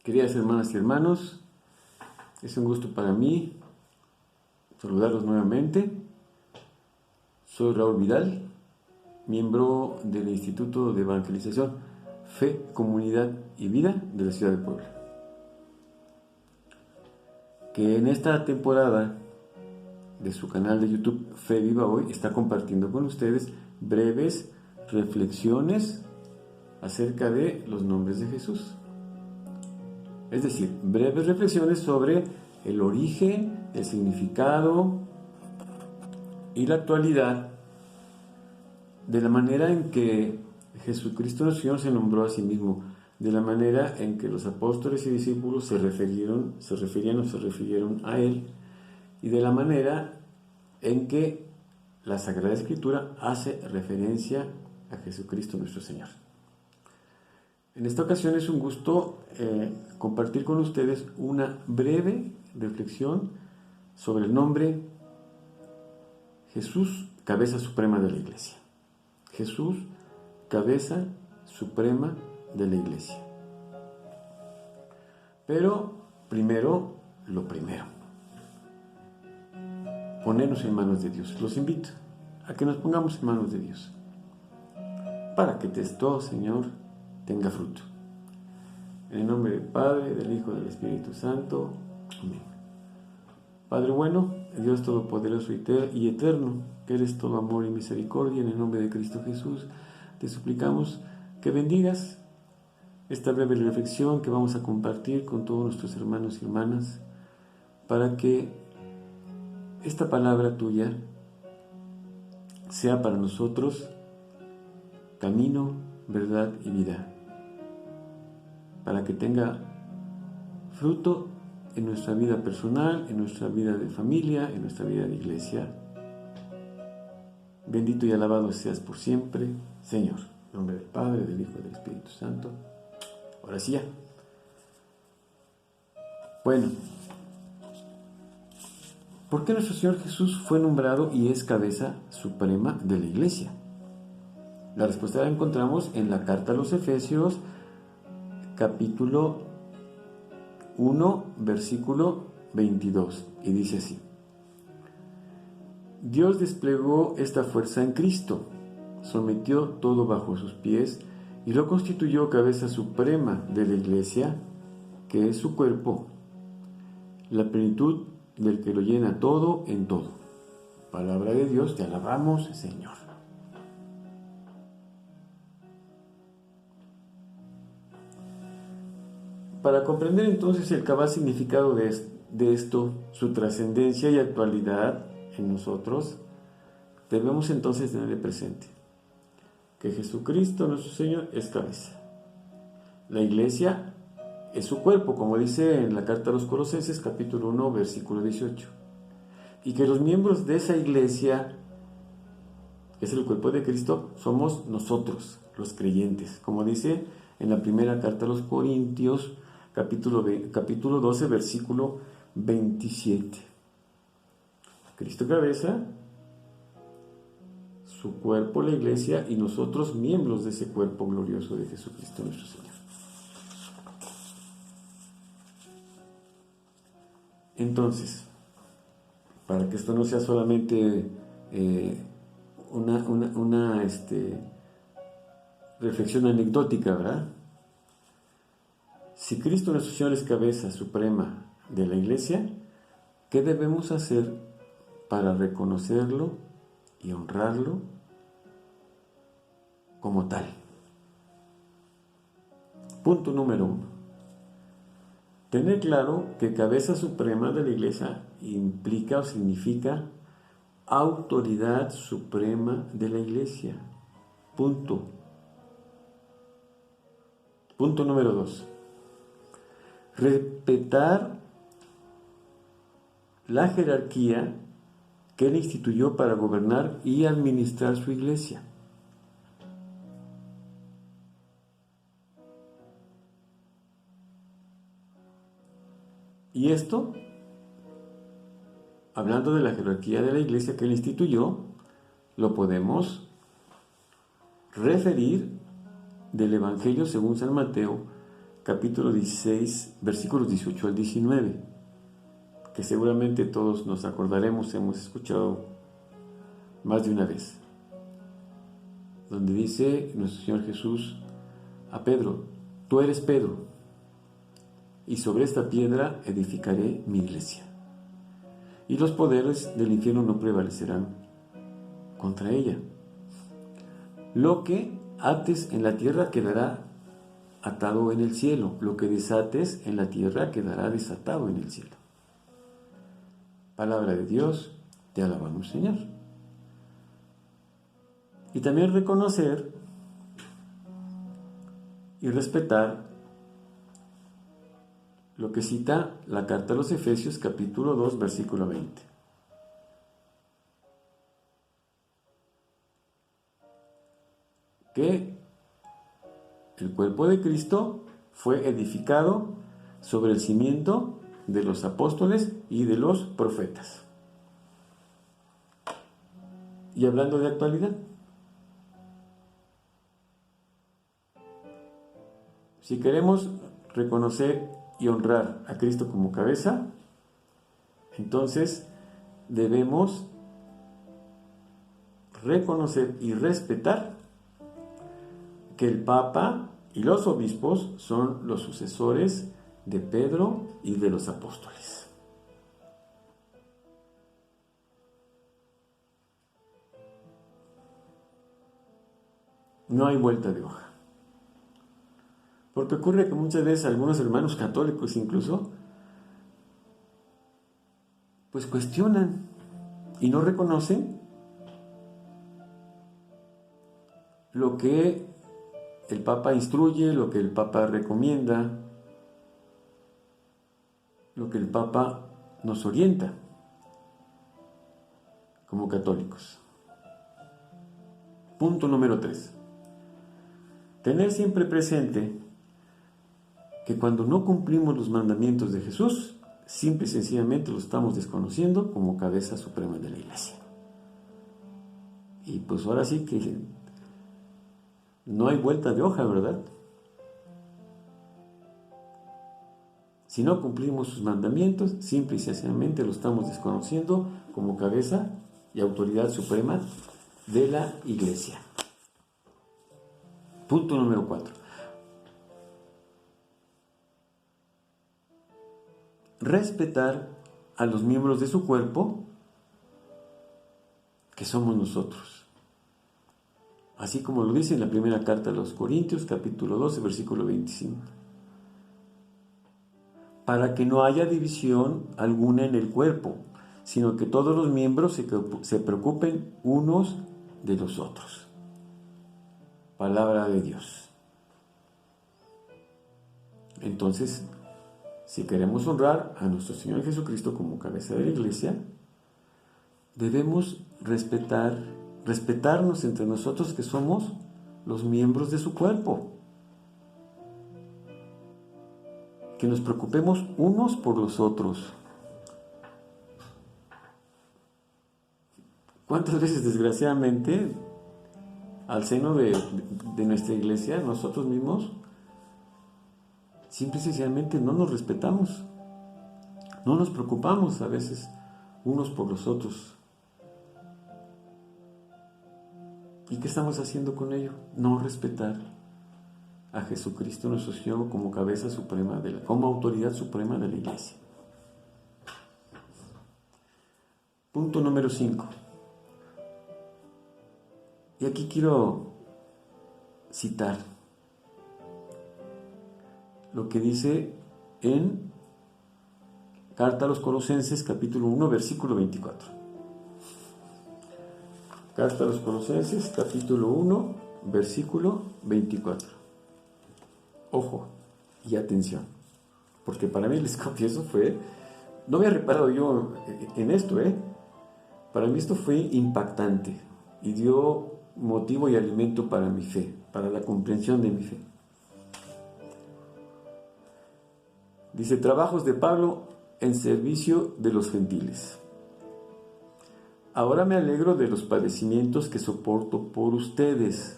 Queridas hermanas y hermanos, es un gusto para mí saludarlos nuevamente. Soy Raúl Vidal, miembro del Instituto de Evangelización Fe, Comunidad y Vida de la ciudad de Puebla. Que en esta temporada de su canal de YouTube Fe Viva Hoy está compartiendo con ustedes breves reflexiones acerca de los nombres de Jesús. Es decir, breves reflexiones sobre el origen, el significado y la actualidad de la manera en que Jesucristo nuestro Señor se nombró a sí mismo, de la manera en que los apóstoles y discípulos se refirieron a Él, y de la manera en que la Sagrada Escritura hace referencia a Jesucristo nuestro Señor. En esta ocasión es un gusto compartir con ustedes una breve reflexión sobre el nombre Jesús, cabeza suprema de la Iglesia. Jesús, cabeza suprema de la Iglesia. Pero primero, lo primero, ponernos en manos de Dios. Los invito a que nos pongamos en manos de Dios para que esto, Señor, tenga fruto. En el nombre del Padre, del Hijo y del Espíritu Santo. Amén. Padre bueno, Dios todopoderoso y eterno, que eres todo amor y misericordia, en el nombre de Cristo Jesús, te suplicamos que bendigas esta breve reflexión que vamos a compartir con todos nuestros hermanos y hermanas, para que esta palabra tuya sea para nosotros camino, verdad y vida, para que tenga fruto en nuestra vida personal, en nuestra vida de familia, en nuestra vida de iglesia. Bendito y alabado seas por siempre, Señor. En nombre del Padre, del Hijo y del Espíritu Santo. Ahora sí ya. Bueno, ¿por qué nuestro Señor Jesús fue nombrado y es cabeza suprema de la iglesia? La respuesta la encontramos en la carta a los Efesios, capítulo 1, versículo 22, y dice así: Dios desplegó esta fuerza en Cristo, sometió todo bajo sus pies y lo constituyó cabeza suprema de la iglesia, que es su cuerpo, la plenitud del que lo llena todo en todo. Palabra de Dios, te alabamos, Señor. Para comprender entonces el cabal significado de esto, su trascendencia y actualidad en nosotros, debemos entonces tener presente que Jesucristo nuestro Señor es cabeza. La iglesia es su cuerpo, como dice en la carta a los Colosenses, capítulo 1, versículo 18. Y que los miembros de esa iglesia, que es el cuerpo de Cristo, somos nosotros, los creyentes, como dice en la primera carta a los Corintios, capítulo 12, versículo 27. Cristo cabeza, su cuerpo la iglesia y nosotros miembros de ese cuerpo glorioso de Jesucristo nuestro Señor. Entonces, para que esto no sea solamente una reflexión anecdótica, ¿verdad? Si Cristo nuestro Señor es cabeza suprema de la iglesia, ¿qué debemos hacer para reconocerlo y honrarlo como tal? Punto número 1. Tener claro que cabeza suprema de la iglesia implica o significa autoridad suprema de la iglesia. Punto. Punto número 2. Respetar la jerarquía que Él instituyó para gobernar y administrar su iglesia. Y esto, hablando de la jerarquía de la iglesia que Él instituyó, lo podemos referir del Evangelio según San Mateo, capítulo 16, versículos 18 al 19, que seguramente todos nos acordaremos, hemos escuchado más de una vez, donde dice nuestro Señor Jesús a Pedro: tú eres Pedro, y sobre esta piedra edificaré mi iglesia, y los poderes del infierno no prevalecerán contra ella. Lo que ates en la tierra quedará atado en el cielo, lo que desates en la tierra quedará desatado en el cielo. Palabra de Dios, te alabamos, Señor. Y también reconocer y respetar lo que cita la carta a los Efesios, capítulo 2, versículo 20. Que el cuerpo de Cristo fue edificado sobre el cimiento de los apóstoles y de los profetas. Y hablando de actualidad, si queremos reconocer y honrar a Cristo como cabeza, entonces debemos reconocer y respetar que el Papa y los obispos son los sucesores de Pedro y de los apóstoles. No hay vuelta de hoja. Porque ocurre que muchas veces algunos hermanos católicos incluso pues cuestionan y no reconocen lo que el Papa instruye, lo que el Papa recomienda, lo que el Papa nos orienta como católicos. Punto número 3. Tener siempre presente que cuando no cumplimos los mandamientos de Jesús, simple y sencillamente lo estamos desconociendo como cabeza suprema de la Iglesia. Y pues ahora sí que no hay vuelta de hoja, ¿verdad? Si no cumplimos sus mandamientos, simple y sencillamente lo estamos desconociendo como cabeza y autoridad suprema de la Iglesia. Punto número 4. Respetar a los miembros de su cuerpo, que somos nosotros. Así como lo dice en la primera carta a los Corintios, capítulo 12, versículo 25. Para que no haya división alguna en el cuerpo, sino que todos los miembros se preocupen unos de los otros. Palabra de Dios. Entonces, si queremos honrar a nuestro Señor Jesucristo como cabeza de la Iglesia, debemos respetarnos entre nosotros, que somos los miembros de su cuerpo. Que nos preocupemos unos por los otros. ¿Cuántas veces, desgraciadamente, al seno de nuestra iglesia, nosotros mismos, simple y sencillamente no nos respetamos? No nos preocupamos a veces unos por los otros. ¿Y qué estamos haciendo con ello? No respetar a Jesucristo nuestro Señor como cabeza suprema, como autoridad suprema de la Iglesia. Punto número 5. Y aquí quiero citar lo que dice en Carta a los Colosenses, capítulo 1, versículo 24. Carta a los Colosenses, capítulo 1, versículo 24. Ojo y atención, porque para mí, les confieso, no había reparado yo en esto, Para mí esto fue impactante y dio motivo y alimento para mi fe, para la comprensión de mi fe. Dice: trabajos de Pablo en servicio de los gentiles. Ahora me alegro de los padecimientos que soporto por ustedes,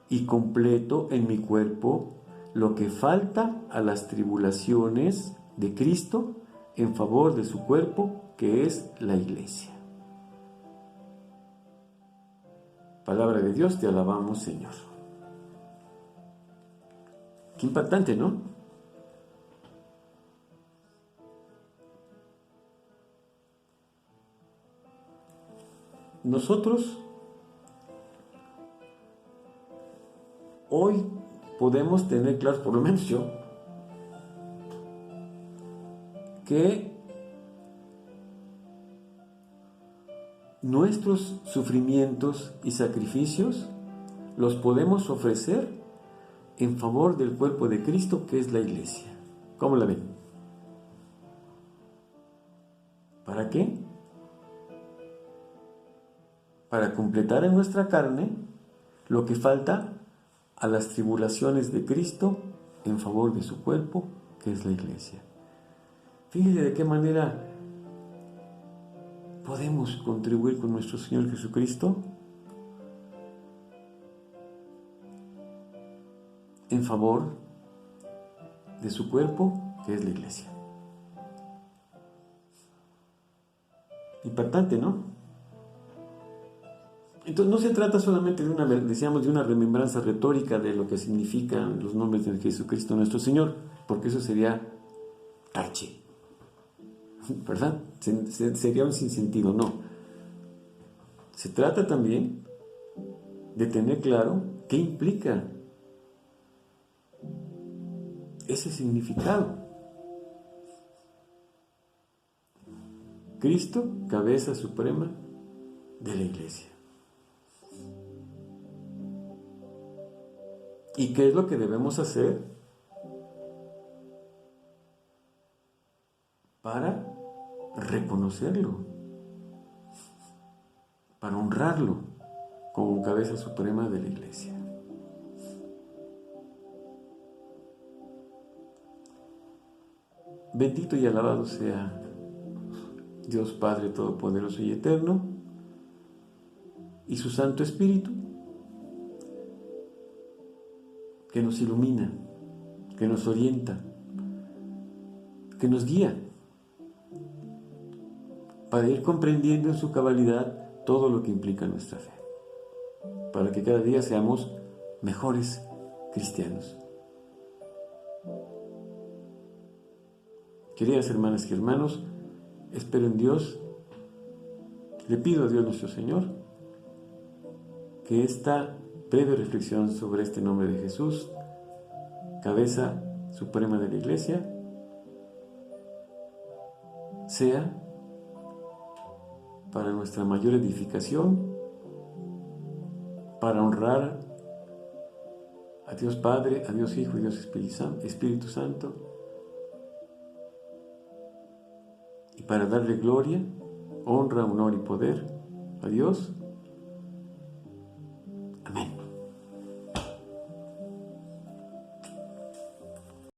y completo en mi cuerpo lo que falta a las tribulaciones de Cristo en favor de su cuerpo, que es la iglesia. Palabra de Dios, te alabamos, Señor. Qué impactante, ¿no? Nosotros hoy podemos tener claro, por lo menos yo, que nuestros sufrimientos y sacrificios los podemos ofrecer en favor del cuerpo de Cristo, que es la iglesia. ¿Cómo la ven? ¿Para qué? Para completar en nuestra carne lo que falta a las tribulaciones de Cristo en favor de su cuerpo, que es la iglesia. Fíjense de qué manera podemos contribuir con nuestro Señor Jesucristo en favor de su cuerpo, que es la iglesia. Impactante, ¿no? Entonces no se trata solamente de una remembranza retórica de lo que significan los nombres de Jesucristo nuestro Señor, porque eso sería tache, ¿verdad? Sería un sinsentido, no. Se trata también de tener claro qué implica ese significado. Cristo, cabeza suprema de la iglesia. ¿Y qué es lo que debemos hacer para reconocerlo, para honrarlo como cabeza suprema de la iglesia? Bendito y alabado sea Dios Padre Todopoderoso y Eterno, y su Santo Espíritu, que nos ilumina, que nos orienta, que nos guía, para ir comprendiendo en su cabalidad todo lo que implica nuestra fe, para que cada día seamos mejores cristianos. Queridas hermanas y hermanos, espero en Dios, le pido a Dios nuestro Señor que esta breve reflexión sobre este nombre de Jesús, cabeza suprema de la iglesia, sea para nuestra mayor edificación, para honrar a Dios Padre, a Dios Hijo y Dios Espíritu Santo, y para darle gloria, honra, honor y poder a Dios. Amén.